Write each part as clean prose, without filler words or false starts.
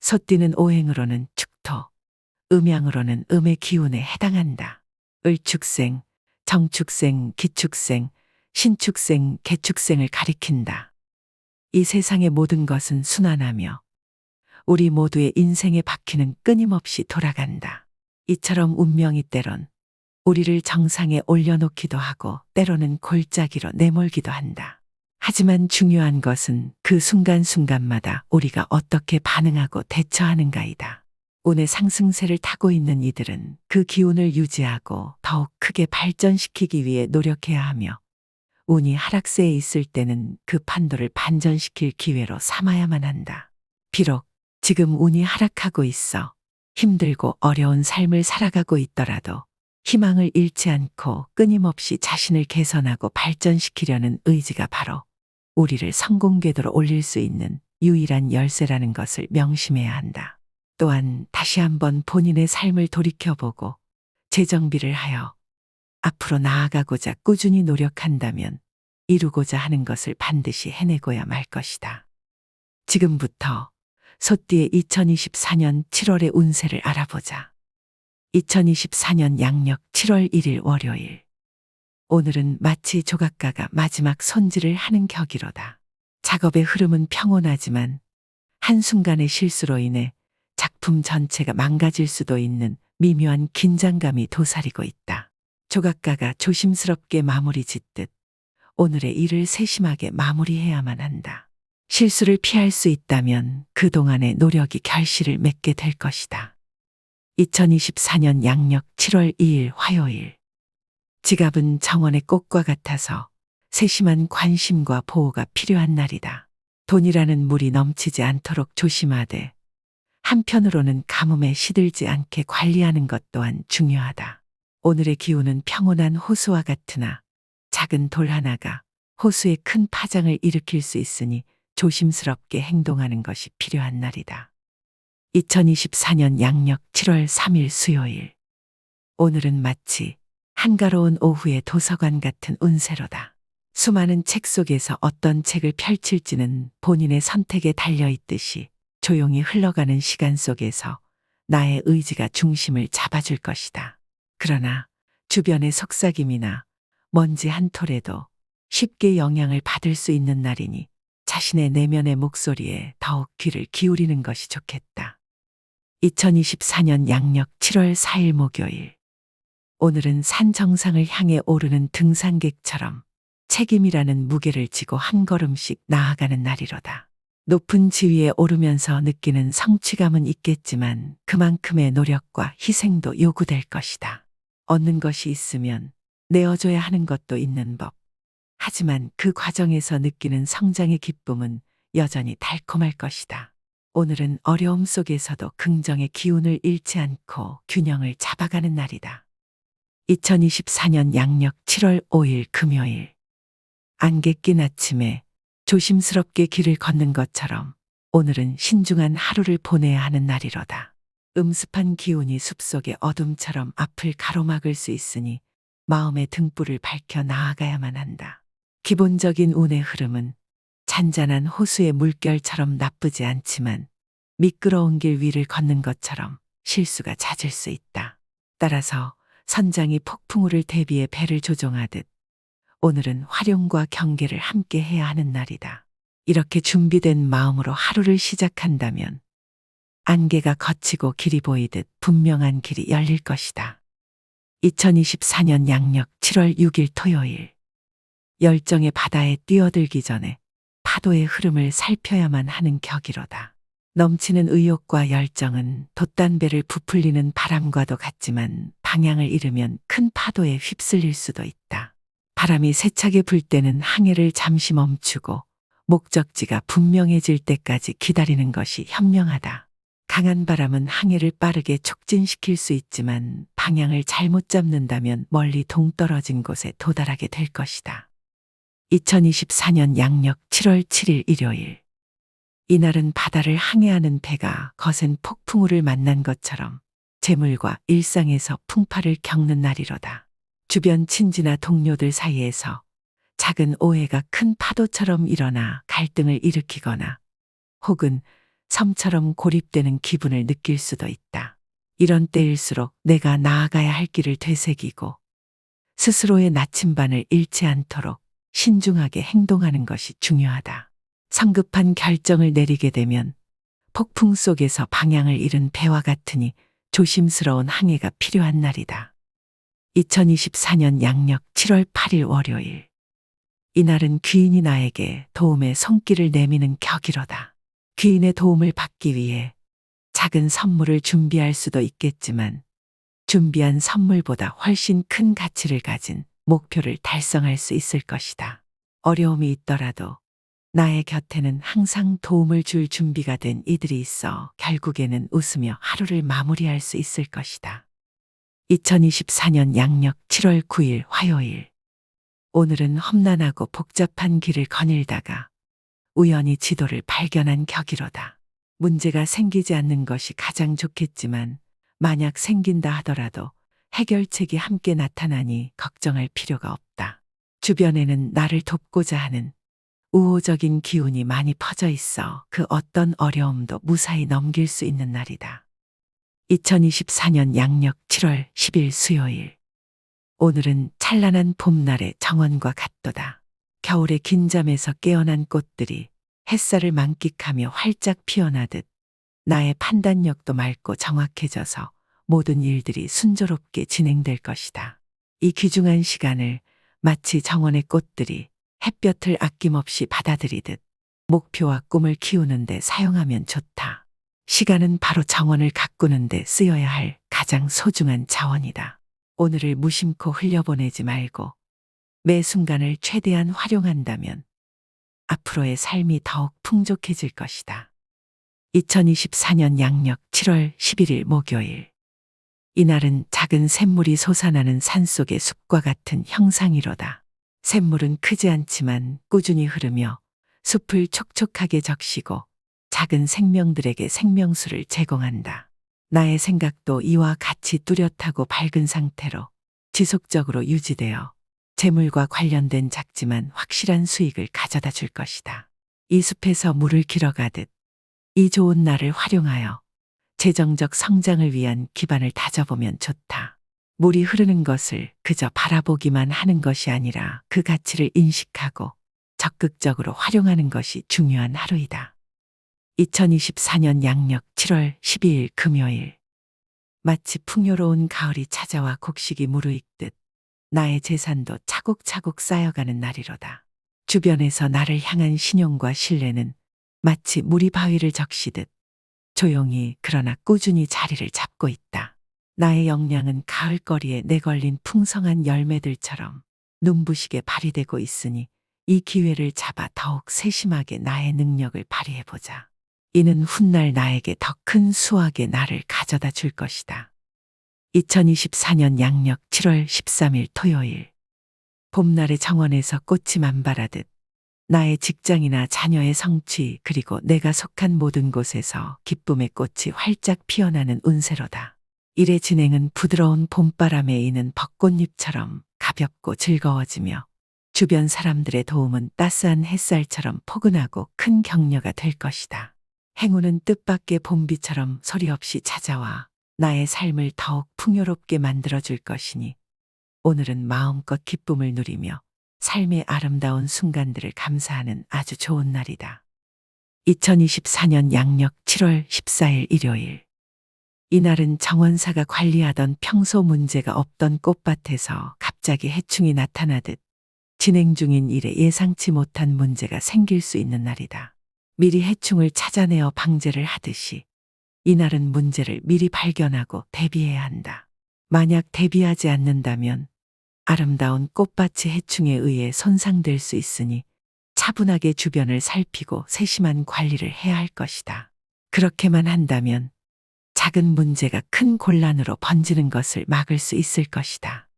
소띠는 오행으로는 축토, 음양으로는 음의 기운에 해당한다. 을축생, 정축생, 기축생, 신축생, 개축생을 가리킨다. 이 세상의 모든 것은 순환하며 우리 모두의 인생의 바퀴는 끊임없이 돌아간다. 이처럼 운명이 때론 우리를 정상에 올려놓기도 하고 때로는 골짜기로 내몰기도 한다. 하지만 중요한 것은 그 순간순간마다 우리가 어떻게 반응하고 대처하는가이다. 운의 상승세를 타고 있는 이들은 그 기운을 유지하고 더욱 크게 발전시키기 위해 노력해야 하며 운이 하락세에 있을 때는 그 판도를 반전시킬 기회로 삼아야만 한다. 비록 지금 운이 하락하고 있어 힘들고 어려운 삶을 살아가고 있더라도 희망을 잃지 않고 끊임없이 자신을 개선하고 발전시키려는 의지가 바로 우리를 성공 궤도로 올릴 수 있는 유일한 열쇠라는 것을 명심해야 한다. 또한 다시 한번 본인의 삶을 돌이켜보고 재정비를 하여 앞으로 나아가고자 꾸준히 노력한다면 이루고자 하는 것을 반드시 해내고야 말 것이다. 지금부터 소띠의 2024년 7월의 운세를 알아보자. 2024년 양력 7월 1일 월요일. 오늘은 마치 조각가가 마지막 손질을 하는 격이로다. 작업의 흐름은 평온하지만 한순간의 실수로 인해 작품 전체가 망가질 수도 있는 미묘한 긴장감이 도사리고 있다. 조각가가 조심스럽게 마무리 짓듯 오늘의 일을 세심하게 마무리해야만 한다. 실수를 피할 수 있다면 그동안의 노력이 결실을 맺게 될 것이다. 2024년 양력 7월 2일 화요일. 지갑은 정원의 꽃과 같아서 세심한 관심과 보호가 필요한 날이다. 돈이라는 물이 넘치지 않도록 조심하되 한편으로는 가뭄에 시들지 않게 관리하는 것 또한 중요하다. 오늘의 기운은 평온한 호수와 같으나 작은 돌 하나가 호수에 큰 파장을 일으킬 수 있으니 조심스럽게 행동하는 것이 필요한 날이다. 2024년 양력 7월 3일 수요일. 오늘은 마치 한가로운 오후의 도서관 같은 운세로다. 수많은 책 속에서 어떤 책을 펼칠지는 본인의 선택에 달려있듯이 조용히 흘러가는 시간 속에서 나의 의지가 중심을 잡아줄 것이다. 그러나 주변의 속삭임이나 먼지 한 톨에도 쉽게 영향을 받을 수 있는 날이니 자신의 내면의 목소리에 더욱 귀를 기울이는 것이 좋겠다. 2024년 양력 7월 4일 목요일. 오늘은 산 정상을 향해 오르는 등산객처럼 책임이라는 무게를 지고 한 걸음씩 나아가는 날이로다. 높은 지위에 오르면서 느끼는 성취감은 있겠지만 그만큼의 노력과 희생도 요구될 것이다. 얻는 것이 있으면 내어줘야 하는 것도 있는 법. 하지만 그 과정에서 느끼는 성장의 기쁨은 여전히 달콤할 것이다. 오늘은 어려움 속에서도 긍정의 기운을 잃지 않고 균형을 잡아가는 날이다. 2024년 양력 7월 5일 금요일. 안개 낀 아침에 조심스럽게 길을 걷는 것처럼 오늘은 신중한 하루를 보내야 하는 날이로다. 음습한 기운이 숲속의 어둠처럼 앞을 가로막을 수 있으니 마음의 등불을 밝혀 나아가야만 한다. 기본적인 운의 흐름은 잔잔한 호수의 물결처럼 나쁘지 않지만 미끄러운 길 위를 걷는 것처럼 실수가 잦을 수 있다. 따라서 선장이 폭풍우를 대비해 배를 조종하듯 오늘은 활용과 경계를 함께 해야 하는 날이다. 이렇게 준비된 마음으로 하루를 시작한다면 안개가 걷히고 길이 보이듯 분명한 길이 열릴 것이다. 2024년 양력 7월 6일 토요일. 열정의 바다에 뛰어들기 전에 파도의 흐름을 살펴야만 하는 격이로다. 넘치는 의욕과 열정은 돛단배를 부풀리는 바람과도 같지만 방향을 잃으면 큰 파도에 휩쓸릴 수도 있다. 바람이 세차게 불 때는 항해를 잠시 멈추고 목적지가 분명해질 때까지 기다리는 것이 현명하다. 강한 바람은 항해를 빠르게 촉진시킬 수 있지만 방향을 잘못 잡는다면 멀리 동떨어진 곳에 도달하게 될 것이다. 2024년 양력 7월 7일 일요일. 이날은 바다를 항해하는 배가 거센 폭풍우를 만난 것처럼 재물과 일상에서 풍파를 겪는 날이로다. 주변 친지나 동료들 사이에서 작은 오해가 큰 파도처럼 일어나 갈등을 일으키거나 혹은 섬처럼 고립되는 기분을 느낄 수도 있다. 이런 때일수록 내가 나아가야 할 길을 되새기고 스스로의 나침반을 잃지 않도록 신중하게 행동하는 것이 중요하다. 성급한 결정을 내리게 되면 폭풍 속에서 방향을 잃은 배와 같으니 조심스러운 항해가 필요한 날이다. 2024년 양력 7월 8일 월요일. 이날은 귀인이 나에게 도움의 손길을 내미는 격이로다. 귀인의 도움을 받기 위해 작은 선물을 준비할 수도 있겠지만 준비한 선물보다 훨씬 큰 가치를 가진 목표를 달성할 수 있을 것이다. 어려움이 있더라도 나의 곁에는 항상 도움을 줄 준비가 된 이들이 있어 결국에는 웃으며 하루를 마무리할 수 있을 것이다. 2024년 양력 7월 9일 화요일. 오늘은 험난하고 복잡한 길을 거닐다가 우연히 지도를 발견한 격이로다. 문제가 생기지 않는 것이 가장 좋겠지만 만약 생긴다 하더라도 해결책이 함께 나타나니 걱정할 필요가 없다. 주변에는 나를 돕고자 하는 우호적인 기운이 많이 퍼져 있어 그 어떤 어려움도 무사히 넘길 수 있는 날이다. 2024년 양력 7월 10일 수요일. 오늘은 찬란한 봄날의 정원과 같도다. 겨울의 긴잠에서 깨어난 꽃들이 햇살을 만끽하며 활짝 피어나듯 나의 판단력도 맑고 정확해져서 모든 일들이 순조롭게 진행될 것이다. 이 귀중한 시간을 마치 정원의 꽃들이 햇볕을 아낌없이 받아들이듯 목표와 꿈을 키우는 데 사용하면 좋다. 시간은 바로 정원을 가꾸는 데 쓰여야 할 가장 소중한 자원이다. 오늘을 무심코 흘려보내지 말고 매 순간을 최대한 활용한다면 앞으로의 삶이 더욱 풍족해질 것이다. 2024년 양력 7월 11일 목요일. 이날은 작은 샘물이 솟아나는 산속의 숲과 같은 형상이로다. 샘물은 크지 않지만 꾸준히 흐르며 숲을 촉촉하게 적시고 작은 생명들에게 생명수를 제공한다. 나의 생각도 이와 같이 뚜렷하고 밝은 상태로 지속적으로 유지되어 재물과 관련된 작지만 확실한 수익을 가져다 줄 것이다. 이 숲에서 물을 길어가듯 이 좋은 날을 활용하여 재정적 성장을 위한 기반을 다져보면 좋다. 물이 흐르는 것을 그저 바라보기만 하는 것이 아니라 그 가치를 인식하고 적극적으로 활용하는 것이 중요한 하루이다. 2024년 양력 7월 12일 금요일. 마치 풍요로운 가을이 찾아와 곡식이 무르익듯 나의 재산도 차곡차곡 쌓여가는 날이로다. 주변에서 나를 향한 신용과 신뢰는 마치 물이 바위를 적시듯 조용히 그러나 꾸준히 자리를 잡고 있다. 나의 역량은 가을거리에 내걸린 풍성한 열매들처럼 눈부시게 발휘되고 있으니 이 기회를 잡아 더욱 세심하게 나의 능력을 발휘해보자. 이는 훗날 나에게 더 큰 수확의 날을 가져다 줄 것이다. 2024년 양력 7월 13일 토요일. 봄날의 정원에서 꽃이 만발하듯 나의 직장이나 자녀의 성취 그리고 내가 속한 모든 곳에서 기쁨의 꽃이 활짝 피어나는 운세로다. 일의 진행은 부드러운 봄바람에 이는 벚꽃잎처럼 가볍고 즐거워지며 주변 사람들의 도움은 따스한 햇살처럼 포근하고 큰 격려가 될 것이다. 행운은 뜻밖의 봄비처럼 소리 없이 찾아와 나의 삶을 더욱 풍요롭게 만들어줄 것이니 오늘은 마음껏 기쁨을 누리며 삶의 아름다운 순간들을 감사하는 아주 좋은 날이다. 2024년 양력 7월 14일 일요일. 이날은 정원사가 관리하던 평소 문제가 없던 꽃밭에서 갑자기 해충이 나타나듯 진행 중인 일에 예상치 못한 문제가 생길 수 있는 날이다. 미리 해충을 찾아내어 방제를 하듯이 이날은 문제를 미리 발견하고 대비해야 한다. 만약 대비하지 않는다면 아름다운 꽃밭이 해충에 의해 손상될 수 있으니 차분하게 주변을 살피고 세심한 관리를 해야 할 것이다. 그렇게만 한다면 작은 문제가 큰 곤란으로 번지는 것을 막을 수 있을 것이다.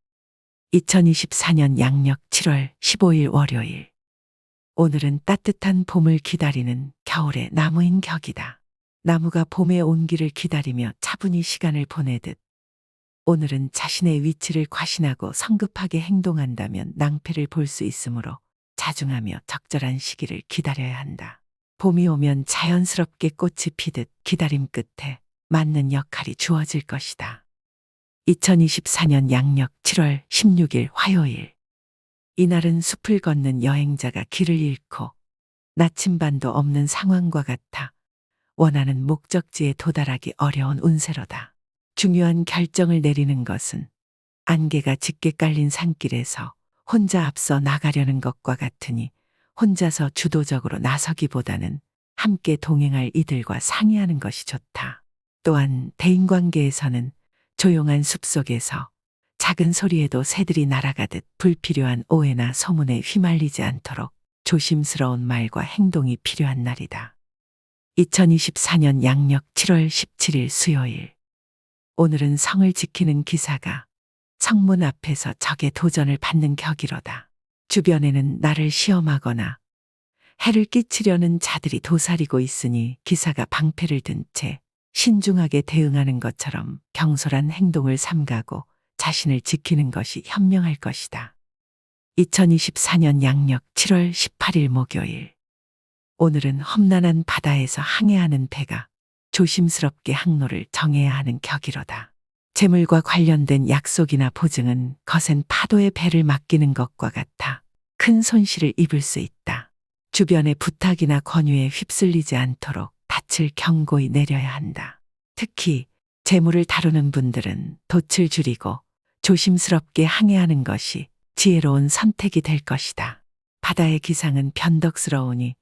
2024년 양력 7월 15일 월요일. 오늘은 따뜻한 봄을 기다리는 겨울의 나무인 격이다. 나무가 봄의 온기를 기다리며 차분히 시간을 보내듯 오늘은 자신의 위치를 과신하고 성급하게 행동한다면 낭패를 볼 수 있으므로 자중하며 적절한 시기를 기다려야 한다. 봄이 오면 자연스럽게 꽃이 피듯 기다림 끝에 맞는 역할이 주어질 것이다. 2024년 양력 7월 16일 화요일. 이날은 숲을 걷는 여행자가 길을 잃고 나침반도 없는 상황과 같아 원하는 목적지에 도달하기 어려운 운세로다. 중요한 결정을 내리는 것은 안개가 짙게 깔린 산길에서 혼자 앞서 나가려는 것과 같으니 혼자서 주도적으로 나서기보다는 함께 동행할 이들과 상의하는 것이 좋다. 또한 대인관계에서는 조용한 숲속에서 작은 소리에도 새들이 날아가듯 불필요한 오해나 소문에 휘말리지 않도록 조심스러운 말과 행동이 필요한 날이다. 2024년 양력 7월 17일 수요일. 오늘은 성을 지키는 기사가 성문 앞에서 적의 도전을 받는 격이로다. 주변에는 나를 시험하거나 해를 끼치려는 자들이 도사리고 있으니 기사가 방패를 든 채 신중하게 대응하는 것처럼 경솔한 행동을 삼가고 자신을 지키는 것이 현명할 것이다. 2024년 양력 7월 18일 목요일. 오늘은 험난한 바다에서 항해하는 배가 조심스럽게 항로를 정해야 하는 격이로다. 재물과 관련된 약속이나 보증은 거센 파도의 배를 맡기는 것과 같아 큰 손실을 입을 수 있다. 주변의 부탁이나 권유에 휩쓸리지 않도록 닻을 경고히 내려야 한다. 특히 재물을 다루는 분들은 돛을 줄이고 조심스럽게 항해하는 것이 지혜로운 선택이 될 것이다. 바다의 기상은 변덕스러우니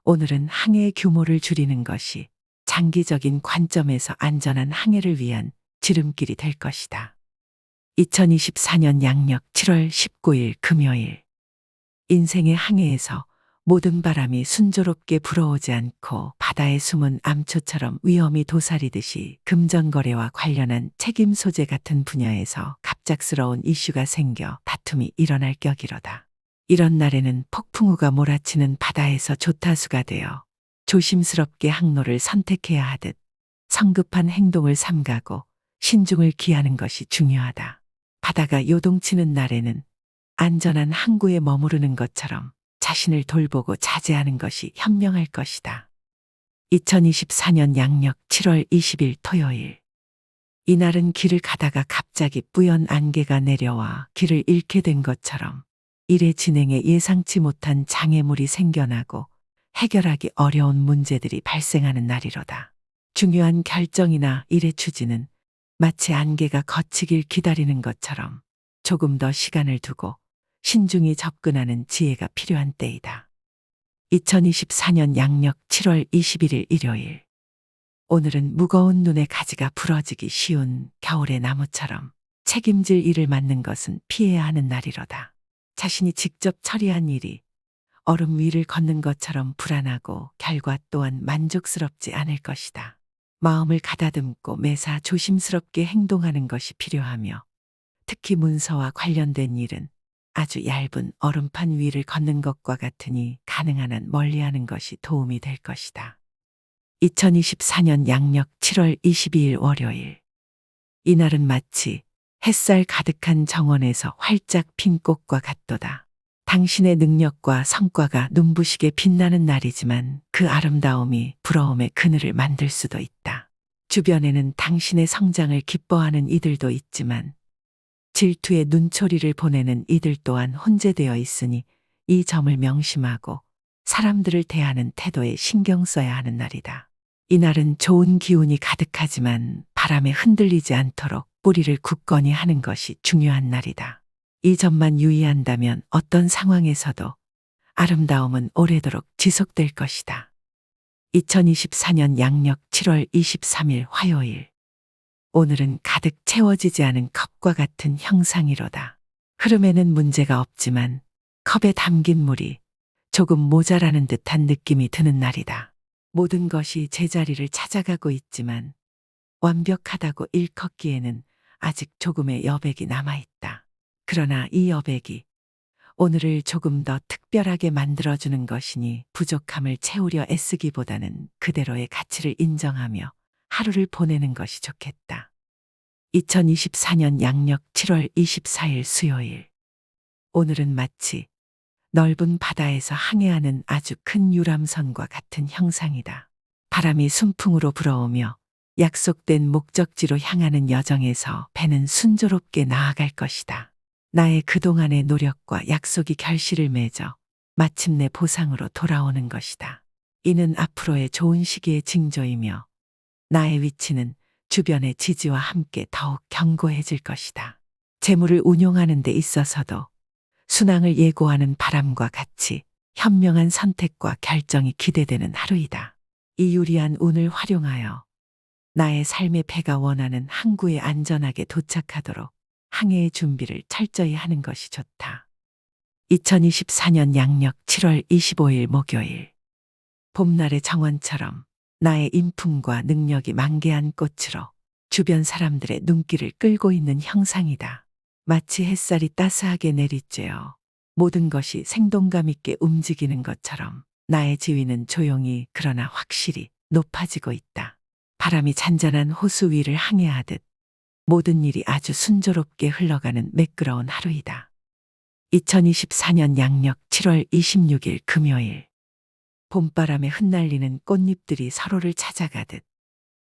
오늘은 항해의 규모를 줄이는 것이 장기적인 관점에서 안전한 항해를 위한 지름길이 될 것이다. 2024년 양력 7월 19일 금요일. 인생의 항해에서 모든 바람이 순조롭게 불어오지 않고 바다의 숨은 암초처럼 위험이 도사리듯이 금전거래와 관련한 책임 소재 같은 분야에서 갑작스러운 이슈가 생겨 다툼이 일어날 격이로다. 이런 날에는 폭풍우가 몰아치는 바다에서 조타수가 되어 조심스럽게 항로를 선택해야 하듯 성급한 행동을 삼가고 신중을 기하는 것이 중요하다. 바다가 요동치는 날에는 안전한 항구에 머무르는 것처럼 자신을 돌보고 자제하는 것이 현명할 것이다. 2024년 양력 7월 20일 토요일. 이날은 길을 가다가 갑자기 뿌연 안개가 내려와 길을 잃게 된 것처럼 일의 진행에 예상치 못한 장애물이 생겨나고 해결하기 어려운 문제들이 발생하는 날이로다. 중요한 결정이나 일의 추진은 마치 안개가 걷히길 기다리는 것처럼 조금 더 시간을 두고 신중히 접근하는 지혜가 필요한 때이다. 2024년 양력 7월 21일 일요일. 오늘은 무거운 눈의 가지가 부러지기 쉬운 겨울의 나무처럼 책임질 일을 맡는 것은 피해야 하는 날이로다. 자신이 직접 처리한 일이 얼음 위를 걷는 것처럼 불안하고 결과 또한 만족스럽지 않을 것이다. 마음을 가다듬고 매사 조심스럽게 행동하는 것이 필요하며 특히 문서와 관련된 일은 아주 얇은 얼음판 위를 걷는 것과 같으니 가능한 한 멀리하는 것이 도움이 될 것이다. 2024년 양력 7월 22일 월요일. 이날은 마치 햇살 가득한 정원에서 활짝 핀 꽃과 같도다. 당신의 능력과 성과가 눈부시게 빛나는 날이지만 그 아름다움이 부러움의 그늘을 만들 수도 있다. 주변에는 당신의 성장을 기뻐하는 이들도 있지만 질투의 눈초리를 보내는 이들 또한 혼재되어 있으니 이 점을 명심하고 사람들을 대하는 태도에 신경 써야 하는 날이다. 이날은 좋은 기운이 가득하지만 바람에 흔들리지 않도록 뿌리를 굳건히 하는 것이 중요한 날이다. 이 점만 유의한다면 어떤 상황에서도 아름다움은 오래도록 지속될 것이다. 2024년 양력 7월 23일 화요일. 오늘은 가득 채워지지 않은 컵과 같은 형상이로다. 흐름에는 문제가 없지만 컵에 담긴 물이 조금 모자라는 듯한 느낌이 드는 날이다. 모든 것이 제자리를 찾아가고 있지만 완벽하다고 일컫기에는 아직 조금의 여백이 남아있다. 그러나 이 여백이 오늘을 조금 더 특별하게 만들어주는 것이니 부족함을 채우려 애쓰기보다는 그대로의 가치를 인정하며 하루를 보내는 것이 좋겠다. 2024년 양력 7월 24일 수요일. 오늘은 마치 넓은 바다에서 항해하는 아주 큰 유람선과 같은 형상이다. 바람이 순풍으로 불어오며 약속된 목적지로 향하는 여정에서 배는 순조롭게 나아갈 것이다. 나의 그동안의 노력과 약속이 결실을 맺어 마침내 보상으로 돌아오는 것이다. 이는 앞으로의 좋은 시기의 징조이며 나의 위치는 주변의 지지와 함께 더욱 견고해질 것이다. 재물을 운용하는 데 있어서도 순항을 예고하는 바람과 같이 현명한 선택과 결정이 기대되는 하루이다. 이 유리한 운을 활용하여 나의 삶의 배가 원하는 항구에 안전하게 도착하도록 항해의 준비를 철저히 하는 것이 좋다. 2024년 양력 7월 25일 목요일. 봄날의 정원처럼 나의 인품과 능력이 만개한 꽃으로 주변 사람들의 눈길을 끌고 있는 형상이다. 마치 햇살이 따스하게 내리쬐어 모든 것이 생동감 있게 움직이는 것처럼 나의 지위는 조용히 그러나 확실히 높아지고 있다. 바람이 잔잔한 호수 위를 항해하듯 모든 일이 아주 순조롭게 흘러가는 매끄러운 하루이다. 2024년 양력 7월 26일 금요일. 봄바람에 흩날리는 꽃잎들이 서로를 찾아가듯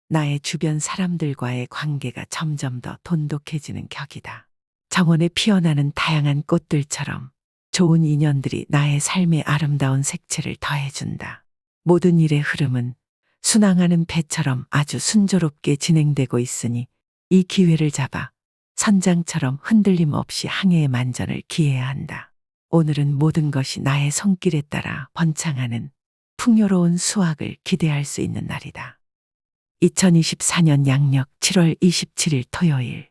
나의 주변 사람들과의 관계가 점점 더 돈독해지는 격이다. 정원에 피어나는 다양한 꽃들처럼 좋은 인연들이 나의 삶의 아름다운 색채를 더해준다. 모든 일의 흐름은 순항하는 배처럼 아주 순조롭게 진행되고 있으니 이 기회를 잡아 선장처럼 흔들림 없이 항해의 만전을 기해야 한다. 오늘은 모든 것이 나의 손길에 따라 번창하는 풍요로운 수확을 기대할 수 있는 날이다. 2024년 양력 7월 27일 토요일.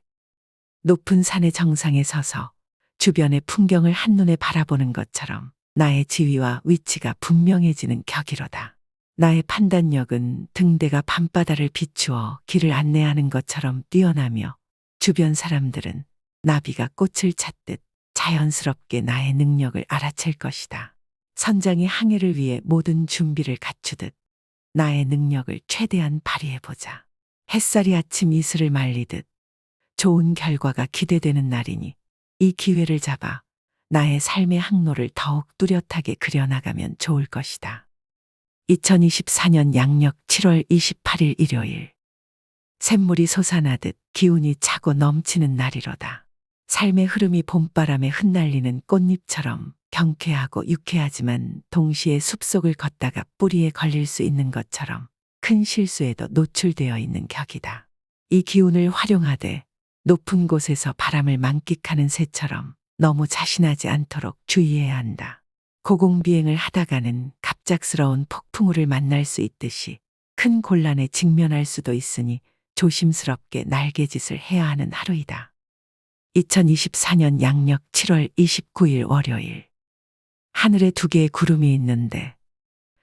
높은 산의 정상에 서서 주변의 풍경을 한눈에 바라보는 것처럼 나의 지위와 위치가 분명해지는 격이로다. 나의 판단력은 등대가 밤바다를 비추어 길을 안내하는 것처럼 뛰어나며 주변 사람들은 나비가 꽃을 찾듯 자연스럽게 나의 능력을 알아챌 것이다. 선장이 항해를 위해 모든 준비를 갖추듯 나의 능력을 최대한 발휘해보자. 햇살이 아침 이슬을 말리듯 좋은 결과가 기대되는 날이니 이 기회를 잡아 나의 삶의 항로를 더욱 뚜렷하게 그려나가면 좋을 것이다. 2024년 양력 7월 28일 일요일. 샘물이 솟아나듯 기운이 차고 넘치는 날이로다. 삶의 흐름이 봄바람에 흩날리는 꽃잎처럼 경쾌하고 유쾌하지만 동시에 숲속을 걷다가 뿌리에 걸릴 수 있는 것처럼 큰 실수에도 노출되어 있는 격이다. 이 기운을 활용하되 높은 곳에서 바람을 만끽하는 새처럼 너무 자신하지 않도록 주의해야 한다. 고공비행을 하다가는 갑작스러운 폭풍우를 만날 수 있듯이 큰 곤란에 직면할 수도 있으니 조심스럽게 날개짓을 해야 하는 하루이다. 2024년 양력 7월 29일 월요일. 하늘에 두 개의 구름이 있는데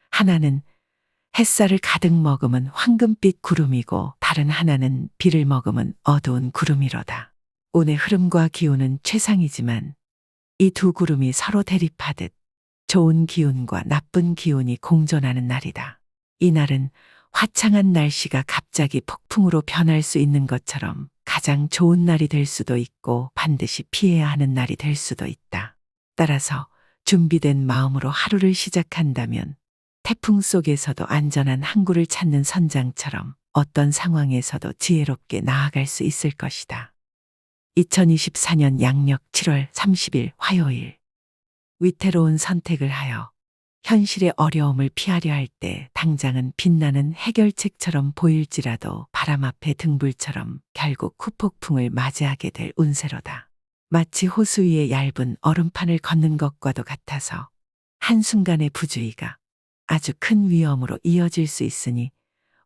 하나는 햇살을 가득 머금은 황금빛 구름이고 다른 하나는 비를 머금은 어두운 구름이로다. 운의 흐름과 기운은 최상이지만 이 두 구름이 서로 대립하듯 좋은 기운과 나쁜 기운이 공존하는 날이다. 이 날은 화창한 날씨가 갑자기 폭풍으로 변할 수 있는 것처럼 가장 좋은 날이 될 수도 있고 반드시 피해야 하는 날이 될 수도 있다. 따라서 준비된 마음으로 하루를 시작한다면 태풍 속에서도 안전한 항구를 찾는 선장처럼 어떤 상황에서도 지혜롭게 나아갈 수 있을 것이다. 2024년 양력 7월 30일 화요일. 위태로운 선택을 하여 현실의 어려움을 피하려 할 때 당장은 빛나는 해결책처럼 보일지라도 바람 앞의 등불처럼 결국 후폭풍을 맞이하게 될 운세로다. 마치 호수 위에 얇은 얼음판을 걷는 것과도 같아서 한순간의 부주의가 아주 큰 위험으로 이어질 수 있으니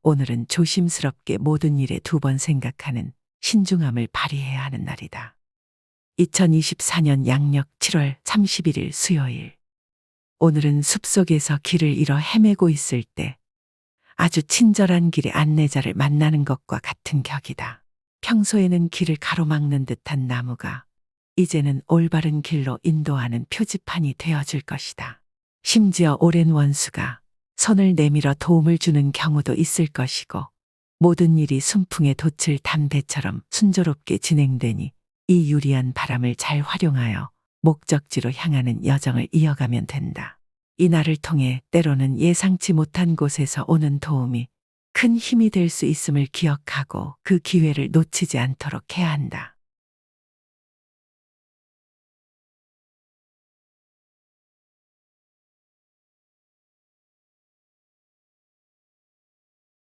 오늘은 조심스럽게 모든 일에 두 번 생각하는 신중함을 발휘해야 하는 날이다. 2024년 양력 7월 31일 수요일. 오늘은 숲속에서 길을 잃어 헤매고 있을 때 아주 친절한 길의 안내자를 만나는 것과 같은 격이다. 평소에는 길을 가로막는 듯한 나무가 이제는 올바른 길로 인도하는 표지판이 되어줄 것이다. 심지어 오랜 원수가 손을 내밀어 도움을 주는 경우도 있을 것이고 모든 일이 순풍에 돛을 단 배처럼 순조롭게 진행되니 이 유리한 바람을 잘 활용하여 목적지로 향하는 여정을 이어가면 된다. 이 날을 통해 때로는 예상치 못한 곳에서 오는 도움이 큰 힘이 될 수 있음을 기억하고 그 기회를 놓치지 않도록 해야 한다.